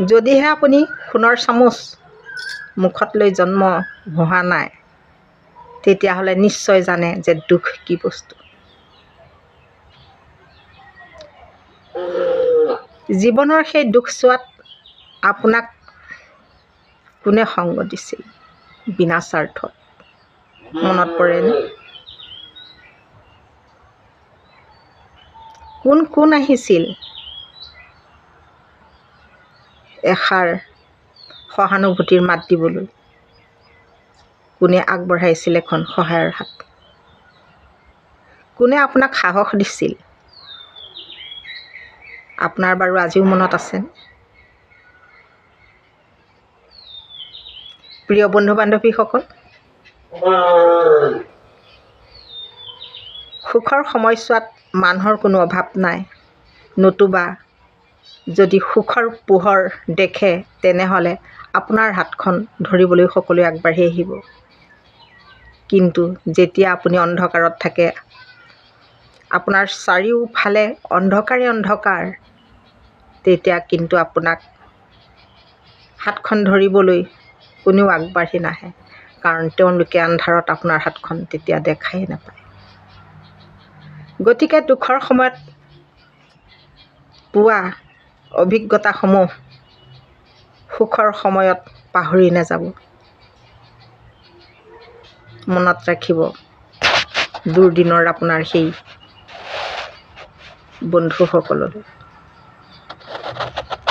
যদিহে আপুনি সোণৰ চামুচ মুখত লৈ জন্ম হোৱা নাই, তেতিয়াহ'লে নিশ্চয় জানে যে দুখ কি বস্তু। জীৱনৰ সেই দুখ চোৱাত আপোনাক কোনে সংগ দিছিল বিনা স্বাৰ্থত? মনত পৰেনে? কোন কোন আহিছিল এষাৰ সহানুভূতিৰ মাত দিবলৈ? কোনে আগবঢ়াইছিল এখন সহায়ৰ হাত? কোনে আপোনাক সাহস দিছিল? আপোনাৰ বাৰু আজিও মনত আছেনে? প্ৰিয় বন্ধু বান্ধৱীসকল, সুখৰ সময়ছোৱাত মানুহৰ কোনো অভাৱ নাই, নতুবা যদি সুখৰ পোহৰ দেখে তেনেহ'লে আপোনাৰ হাতখন ধৰিবলৈ সকলোৱে আগবাঢ়ি আহিব। কিন্তু যেতিয়া আপুনি অন্ধকাৰত থাকে, আপোনাৰ চাৰিওফালে অন্ধকাৰে অন্ধকাৰ, তেতিয়া কিন্তু আপোনাক হাতখন ধৰিবলৈ কোনেও আগবাঢ়ি নাহে, কাৰণ তেওঁলোকে আন্ধাৰত আপোনাৰ হাতখন তেতিয়া দেখাই নাপায়। গতিকে দুখৰ সময়ত পোৱা অভিজ্ঞতাসমূহ সুখৰ সময়ত পাহৰি নাযাব। মনত ৰাখিব দুৰ্দিনৰ আপোনাৰ সেই বন্ধুসকললৈ।